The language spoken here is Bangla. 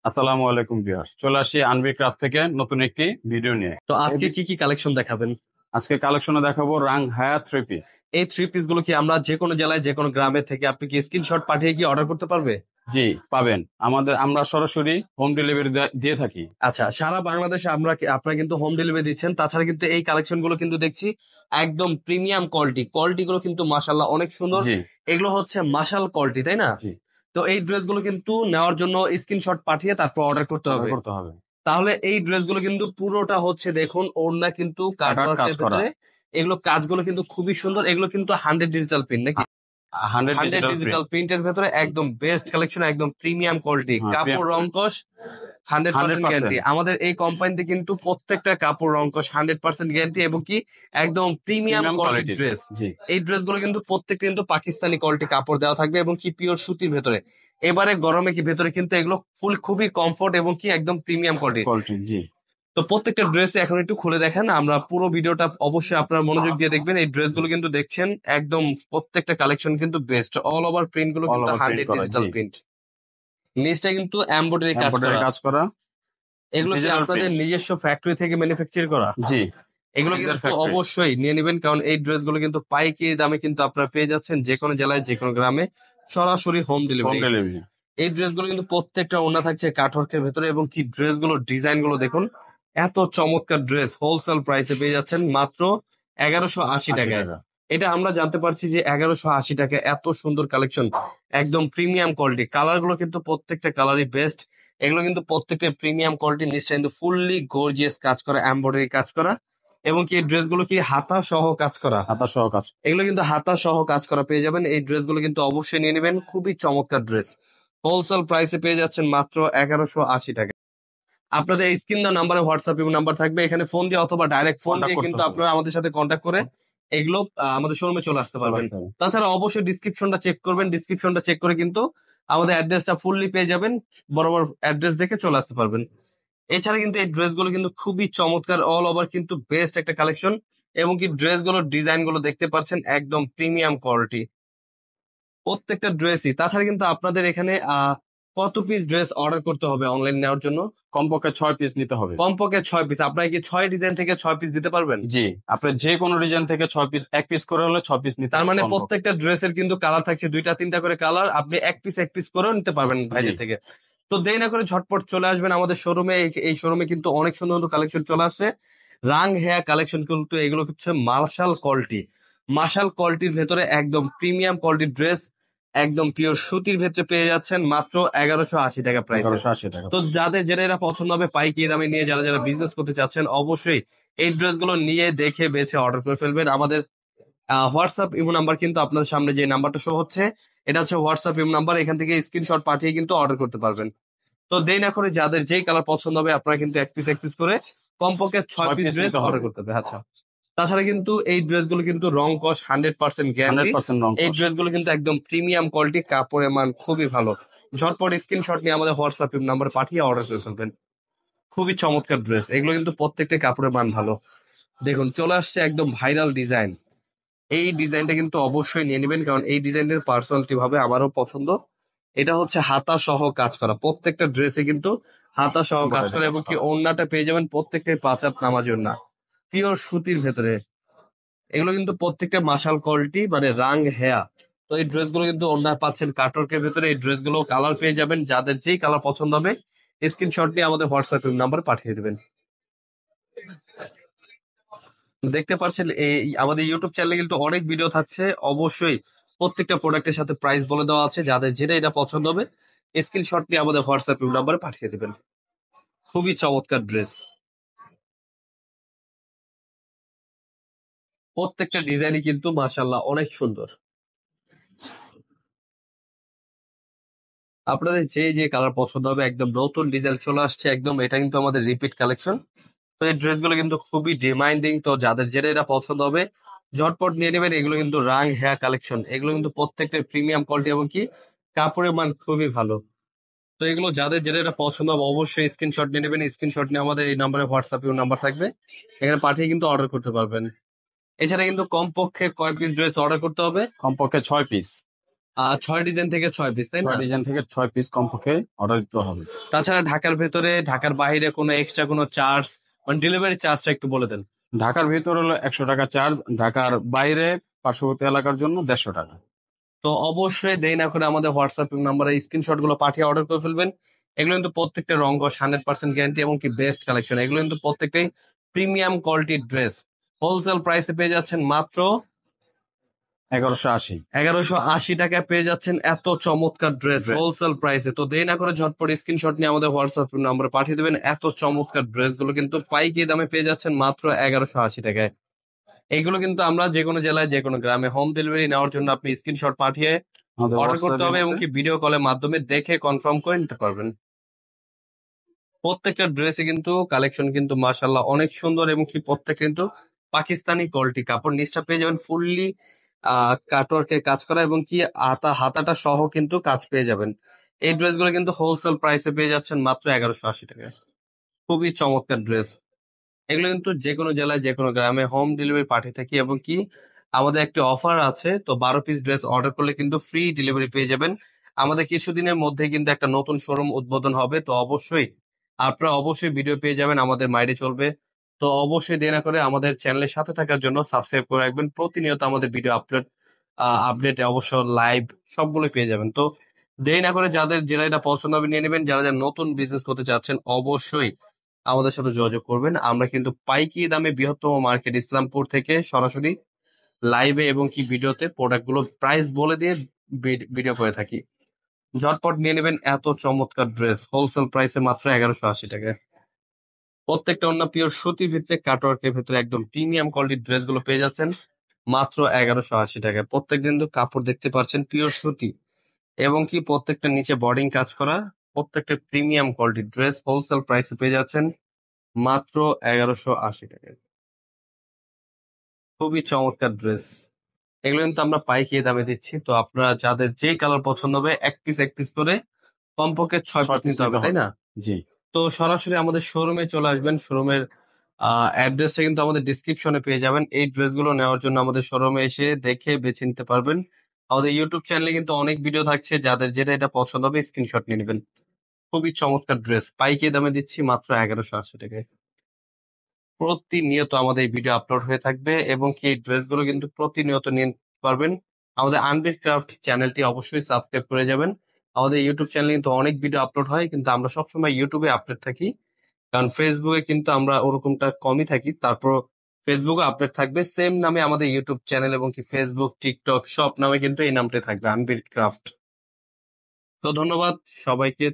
আসসালামু আলাইকুম ভিউয়ার্স, চলে আসি আনবি ক্রাফট থেকে নতুন একটি ভিডিও নিয়ে। তো আজকে কি কালেকশন দেখাবেন? আজকে কালেকশনে দেখাবো রাং হায়া থ্রি পিস। এই থ্রি পিস গুলো কি আমরা যে কোনো জেলায় যে কোনো গ্রামে থেকে আপনি কি স্ক্রিনশট পাঠিয়ে কি অর্ডার করতে পারবে? জি, পাবেন। আমরা সরাসরি হোম ডেলিভারি দিয়ে থাকি। আচ্ছা, সারা বাংলাদেশে আপনারা কিন্তু হোম ডেলিভারি দিচ্ছেন। তাছাড়া কিন্তু এই কালেকশন গুলো কিন্তু দেখছি একদম প্রিমিয়াম কোয়ালিটি গুলো কিন্তু মাশাআল্লাহ অনেক সুন্দর। জি এগুলো হচ্ছে মাশাল কোয়ালিটি, তাই না? জি, তো এই ড্রেস গুলো কিন্তু নেওয়ার জন্য স্ক্রিনশট পাঠিয়ে তারপর অর্ডার করতে অর্ডার হবে। করতে হবে। তাহলে এই ড্রেসগুলো কিন্তু পুরোটা হচ্ছে দেখুন ওড়না কিন্তু কাটার কাজ কাটওয়ার্কের করা, ভেতরে। এগুলো কাজগুলো কিন্তু খুবই সুন্দর। এগুলো কিন্তু 100 ডিজিটাল প্রিন্ট নাকি? 100 100 ডিজিটাল ডিজিটাল প্রিন্ট। প্রিন্টের ভেতরে একদম বেস্ট কালেকশন, একদম প্রিমিয়াম কোয়ালিটি, হ্যাঁ, কাপড় রংকশ 100% 100%। গ্যারান্টি। আমাদের এই কোম্পানিতে কিন্তু প্রত্যেকটা কাপড় রংকশ 100% গ্যারান্টি এবং কি একদম প্রিমিয়াম প্রিমিয়াম কোয়ালিটির কোয়ালিটির। ড্রেস। জি, এই ড্রেসগুলো কিন্তু প্রত্যেকটা কিন্তু পাকিস্তানি কোয়ালিটি কাপড় দেওয়া থাকবে এবং কি পিওর সুতির ভেতরে। এবারে গরমে কি ভেতরে কিন্তু এগুলো খুবই কমফোর্ট এবং কি একদম প্রিমিয়াম কোয়ালিটি। কোয়ালিটি। জি, তো প্রত্যেকটা ড্রেস এখন একটু খুলে দেখেন, আমরা পুরো ভিডিওটা অবশ্যই আপনারা মনোযোগ দিয়ে দেখবেন। এই ড্রেসগুলো কিন্তু দেখছেন একদম প্রত্যেকটা কালেকশন কিন্তু বেস্ট, অল ওভার প্রিন্ট গুলো অল কিন্তু ওভার প্রিন্ট 100 করা। ডিজিটাল জি, প্রিন্ট। নিচটা কিন্তু এমব্রয়ডারি কাজ এমব্রয়ডারি করা। কাজ করা, এগুলো কি ডিজিটাল আপনাদের প্রিন্ট। নিজস্ব ফ্যাক্টরি থেকে ম্যানুফ্যাকচার করা? জি, এগুলো নিজের কিন্তু ফ্যাক্টরি। অবশ্যই নিয়ে নেবেন, কারণ এই ড্রেসগুলো কিন্তু পাইকারি দামে কিন্তু আপনারা পেয়ে যাচ্ছেন যে কোনো জেলায় যে কোনো গ্রামে, সরাসরি হোম হোম ডেলিভারি। ডেলিভারি। এই ড্রেসগুলো কিন্তু প্রত্যেকটা ওড়না থাকছে কাটওয়ার্কের ভেতরে এবং কি ড্রেসগুলোর ডিজাইন গুলো দেখুন, এত চমৎকার ড্রেস হোলসেল প্রাইসে পেয়ে যাচ্ছেন মাত্র 1180 80 টাকায়। টাকা। এটা আমরা জানতে পারছি যে 1180 টাকায় এত সুন্দর কালেকশন, একদম প্রিমিয়াম কোয়ালিটি। কালার গুলো কিন্তু প্রত্যেকটা কালারই বেস্ট। এগুলো কিন্তু প্রত্যেকটা প্রিমিয়াম কোয়ালিটি, নিশ্চয় কিন্তু ফুললি গর্জিয়াস কাজ করা, এমব্রয়ডারি কাজ করা এবং কি এই ড্রেসগুলো কি হাতা সহ কাজ করা। হাতা সহ কাজ। এগুলো কিন্তু হাতা সহ কাজ করা পেয়ে যাবেন। এই ড্রেসগুলো কিন্তু অবশ্যই নিয়ে নেবেন, খুবই চমৎকার ড্রেস। হোলসেল প্রাইসে পেয়ে যাচ্ছেন মাত্র 1180 টাকা। আপনাদের স্ক্রিন দেওয়া নাম্বারে হোয়াটসঅ্যাপ এবং নাম্বার থাকবে, এখানে ফোন দিয়ে অথবা ডাইরেক্ট ফোন কন্টাক্ট দিয়ে করতে কিন্তু হবে। আপনারা আমাদের সাথে কন্ট্যাক্ট করে এগুলো আমাদের শোরুমে চলে আসতে চলে পারবেন। আসতে হবে। তাছাড়া অবশ্যই ডিসক্রিপশনটা চেক করবেন, ডিসক্রিপশনটা চেক করে কিন্তু আমাদের অ্যাড্রেসটা ফুললি পেয়ে যাবেন, বরাবর অ্যাড্রেস দেখে চলে আসতে পারবেন। এছাড়া কিন্তু এই ড্রেসগুলো কিন্তু খুবই চমৎকার, অল ওভার কিন্তু বেস্ট একটা কালেকশন এবং কি ড্রেসগুলোর ডিজাইন গুলো দেখতে পাচ্ছেন একদম প্রিমিয়াম কোয়ালিটি প্রত্যেকটা ড্রেসই। তাছাড়া কিন্তু আপনাদের এখানে কত পিস ড্রেস অর্ডার করতে হবে অনলাইন নেওয়ার জন্য? কমপক্ষে 6 পিস নিতে হবে। কমপক্ষে 6 পিস। আপনারা কি 6 ডিজাইন থেকে 6 পিস দিতে পারবেন? জি, আপনি যে কোনো ডিজাইন থেকে 6 পিস, 1 পিস করে হলে 6 পিস নিতে তার হবে মানে কমপক্ষে। প্রত্যেকটা ড্রেসের কিন্তু কালার থাকছে 2টা 3টা করে কালার, আপনি এক পিস করেও নিতে পারবেন জি, বাইরে থেকে। তো দেরি না করে ঝটপট চলে আসবেন আমাদের শোরুমে। এই শোরুমে কিন্তু অনেক সুন্দর সুন্দর কালেকশন চলে আসছে। রাং হেয়ার কালেকশন কিন্তু এগুলো হচ্ছে মার্শাল কোয়ালিটির ভেতরে একদম প্রিমিয়াম কোয়ালিটির ড্রেস, একদম পিওর সুতির ভেতরে পেয়ে যাচ্ছেন মাত্র 1180 টাকা প্রাইসে। 1180 টাকা। তো যাদের যেটা এরা পছন্দ হবে পাইকারি দামে নিয়ে যারা যারা বিজনেস করতে চাচ্ছেন, অবশ্যই এই ড্রেসগুলো নিয়ে দেখে বেছে অর্ডার করে ফেলবেন। আমাদের হোয়াটসঅ্যাপ ইমো নাম্বার কিন্তু আপনার সামনে যে নাম্বারটা শো হচ্ছে, এটা হচ্ছে হোয়াটসঅ্যাপ ইমো নাম্বার। এখান থেকে স্ক্রিনশট পাঠিয়ে কিন্তু অর্ডার করতে পারবেন। তো দেরি না করে যাদের যেই কালার পছন্দ হবে আপনারা কিন্তু এক পিস করে কমপক্ষে 6 6 পিস পিস ড্রেস নিতে অর্ডার হবে। করতে হবে। আচ্ছা, তাছাড়া কিন্তু এই ড্রেসগুলো কিন্তু রং কস 100% গ্যারান্টি। 100% রং এই কস। ড্রেসগুলো কিন্তু একদম প্রিমিয়াম কোয়ালিটি, কাপড়ের মান খুবই ভালো। ঝটপট স্ক্রিনশট নিয়ে আমাদের হোয়াটসঅ্যাপ নাম্বার পাঠিয়ে অর্ডার করে ফেলবেন। খুবই চমৎকার ড্রেস, এগুলো কিন্তু প্রত্যেকটা কাপড়ের মান ভালো। দেখুন চলে আসছে একদম ভাইরাল ডিজাইন। এই ডিজাইনটা কিন্তু অবশ্যই নিয়ে নেবেন, কারণ এই ডিজাইনের পার্সোনালিটি ভাবে আমারও পছন্দ। এটা হচ্ছে হাতা সহ কাজ করা, প্রত্যেকটা ড্রেসে কিন্তু হাতা সহ কাজ এমব্রয়ডারি করা কাজ এবং কি করা। ওড়নাটা পেয়ে যাবেন প্রত্যেকটাই 5 হাত নামাজের না, পিওর সুতির ভেতরে। এগুলো কিন্তু প্রত্যেকটা মাশাল কোয়ালিটি, মানে রাং হেয়া। তো এই ড্রেসগুলো কিন্তু ওড়না পাচ্ছেন কাটওয়ার্কের ভেতরে। এই ড্রেসগুলো কালার পেয়ে যাবেন, যাদের যেই কালার পছন্দ হবে স্ক্রিনশট নিয়ে আমাদের হোয়াটসঅ্যাপ নাম্বার পাঠিয়ে দেবেন। দেখতে পাচ্ছেন এই আমাদের ইউটিউব চ্যানেলে কিন্তু অনেক ভিডিও থাকছে, অবশ্যই প্রত্যেকটা প্রোডাক্টের সাথে প্রাইস বলে দেওয়া আছে। যাদের যেটা এটা পছন্দ হবে স্ক্রিনশট নিয়ে আমাদের হোয়াটসঅ্যাপ নাম্বারে পাঠিয়ে দেবেন। খুবই চমৎকার ড্রেস, প্রত্যেকটা ডিজাইনই কিন্তু মাশাল্লাহ অনেক সুন্দর। আপনাদের যে যে কালার পছন্দ হবে, একদম নতুন ডিজাইন চলে আসছে একদম, এটা কিন্তু আমাদের রিপিট কালেকশন। তো এই ড্রেসগুলো কিন্তু খুবই ডিমান্ডিং, তো যাদের যেটা এটা পছন্দ হবে ঝটপট নিয়ে নেবেন। এগুলো কিন্তু রাং হেয়ার কালেকশন, এগুলো কিন্তু প্রত্যেকটা প্রিমিয়াম কোয়ালিটি এবং কি কাপড়ের মান খুবই ভালো। তো এগুলো যাদের যেটা এটা পছন্দ হবে অবশ্যই স্ক্রিনশট নিয়ে নেবেন। স্ক্রিনশট নিয়ে আমাদের এই নাম্বারে হোয়াটসঅ্যাপে নাম্বার থাকবে, এখানে পাঠিয়ে কিন্তু অর্ডার করতে পারবেন। এছাড়া কিন্তু কমপক্ষে কয় পিস ড্রেস অর্ডার করতে হবে? কমপক্ষে 6 পিস। ছয় ডিজাইন থেকে 6 পিস, তাই না? 6 ডিজাইন থেকে 6 পিস কমপক্ষে অর্ডার দিতে হবে। তাছাড়া ঢাকার ভেতরে, ঢাকার বাইরে কোনো এক্সট্রা কোনো চার্জ, মানে ডেলিভারি চার্জটা একটু বলে দেন। ঢাকার ভিতর হলো 100 টাকা চার্জ, ঢাকার বাইরে পার্শ্ববর্তী এলাকার জন্য 150 টাকা। তো অবশ্যই দেরি না করে আমাদের হোয়াটসঅ্যাপ নাম্বারে স্ক্রিনশট গুলো পাঠিয়ে অর্ডার করে ফেলবেন। এগুলো কিন্তু প্রত্যেকটা রঙ্গস 100% গ্যারান্টি এবং কি বেস্ট কালেকশন। এগুলো কিন্তু প্রত্যেকটাই প্রিমিয়াম কোয়ালিটির ড্রেস। হোলসেল প্রাইসে পেয়ে যাচ্ছেন মাত্র 1180। 1180 টাকায় পেয়ে যাচ্ছেন এত চমৎকার ড্রেস হোলসেল প্রাইসে। তো দেরি না করে ঝটপট স্ক্রিনশট নিয়ে আমাদের হোয়াটসঅ্যাপ নাম্বারে পাঠিয়ে দেবেন। এত চমৎকার ড্রেস গুলো কিন্তু পাইকারি দামে পেয়ে যাচ্ছেন মাত্র 1180 টাকায়। এগুলো কিন্তু আমরা যে কোনো জেলায়, যে কোনো গ্রামে হোম ডেলিভারি নেওয়ার জন্য আপনি স্ক্রিনশট পাঠিয়ে আমাদের অর্ডার করতে হবে এবং হোয়াটসঅ্যাপে কি ভিডিও কলের মাধ্যমে দেখে কনফার্ম করে নিতে পারবেন। প্রত্যেকটা ড্রেসে কিন্তু কালেকশন কিন্তু মাশাল্লাহ অনেক সুন্দর এবং কি প্রত্যেক কিন্তু পাকিস্তানি কোয়ালিটি কাপড়। নিচটা পেয়ে যাবেন ফুললি কাটওয়ার্কের কাজ করা এবং কি হাতাটা সহ কিন্তু কাজ পেয়ে যাবেন। এই ড্রেসগুলো কিন্তু হোলসেল প্রাইসে পেয়ে যাচ্ছেন মাত্র 1180 টাকায়। খুবই চমৎকার ড্রেস। এগুলো কিন্তু যে কোনো জেলায়, যে কোনো গ্রামে হোম ডেলিভারি পাঠিয়ে থাকি এবং কি আমাদের একটি অফার আছে। তো 12 পিস ড্রেস অর্ডার করলে কিন্তু ফ্রি ডেলিভারি পেয়ে যাবেন। আমাদের কিছুদিনের মধ্যে কিন্তু একটা নতুন শোরুম উদ্বোধন হবে, তো অবশ্যই আপনারা অবশ্যই ভিডিও পেয়ে যাবেন, আমাদের মাইডে চলবে। তো অবশ্যই দেরি না করে আমাদের চ্যানেলের সাথে থাকার জন্য সাবস্ক্রাইব করে রাখবেন। প্রতিনিয়ত আমাদের ভিডিও আপডেট অবশ্য লাইভ সবগুলো পেয়ে যাবেন। তো দেরি না করে যাদের যেটা এটা পছন্দ হবে নিয়ে নেবেন। যারা যারা নতুন বিজনেস করতে চাচ্ছেন অবশ্যই আমাদের সাথে যোগাযোগ করবেন। আমরা কিন্তু পাইকারি দামে বৃহত্তম মার্কেট ইসলামপুর থেকে সরাসরি লাইভে এবং কি ভিডিওতে প্রোডাক্টগুলো প্রাইস বলে দিয়ে ভিডিও করে থাকি। ঝটপট নিয়ে নেবেন এত চমৎকার ড্রেস হোলসেল প্রাইসে মাত্র 1180 টাকায়। প্রত্যেকটা অন্য পিওর সুতির ভিতরে কাটওয়ার্কের ভিতরে একদম প্রিমিয়াম কোয়ালিটির ড্রেস গুলো পেয়ে যাচ্ছেন মাত্র 1180 টাকায়। প্রত্যেকদিন কিন্তু কাপড় দেখতে পাচ্ছেন পিওর সুতি এবং কি প্রত্যেকটা নিচে বর্ডিং কাজ করা। প্রত্যেকটা প্রিমিয়াম কোয়ালিটির ড্রেস হোলসেল প্রাইসে পেয়ে যাচ্ছেন মাত্র 1180 টাকায়। খুবই চমৎকার ড্রেস। এগুলো কিন্তু আমরা পাইকারি দামে দিচ্ছি। তো আপনারা যাদের যে কালার পছন্দ হবে এক পিস করে কমপক্ষে 6 পিস 6 পিস নিতে হবে, নিতে তাই হবে। না? জি। তো সরাসরি আমাদের শোরুমে চলে আসবেন। শোরুমের অ্যাড্রেসটা কিন্তু আমাদের ডিসক্রিপশনে পেয়ে যাবেন। এই ড্রেসগুলো নেওয়ার জন্য আমাদের শোরুমে এসে দেখে বেছে নিতে পারবেন। আমাদের ইউটিউব চ্যানেলে কিন্তু অনেক ভিডিও থাকছে, যাদের যেটা এটা পছন্দ হবে স্ক্রিনশট নিয়ে নেবেন। খুবই চমৎকার ড্রেস পাইকারি দামে দিচ্ছি মাত্র 1180 টাকায়। প্রতিনিয়ত আমাদের এই ভিডিও আপলোড হয়ে থাকবে এবং কি এই ড্রেসগুলো কিন্তু প্রতিনিয়ত নিতে পারবেন। আমাদের আনবিট ক্রাফট চ্যানেলটি অবশ্যই সাবস্ক্রাইব করে যাবেন। আমাদের ইউটিউব চ্যানেলে কিন্তু অনেক ভিডিও আপলোড হয়, কিন্তু আমরা সবসময় ইউটিউবে আপলোড থাকি, কারণ ফেসবুকে কিন্তু আমরা ওরকমটা কমই থাকি। তারপর ফেসবুকে আপডেট থাকবে সেম নামে আমাদের ইউটিউব চ্যানেল এবং কি ফেসবুক, টিকটক সব নামে কিন্তু এই নামটাই থাকবে আনবিট ক্রাফট। তো ধন্যবাদ সবাইকে।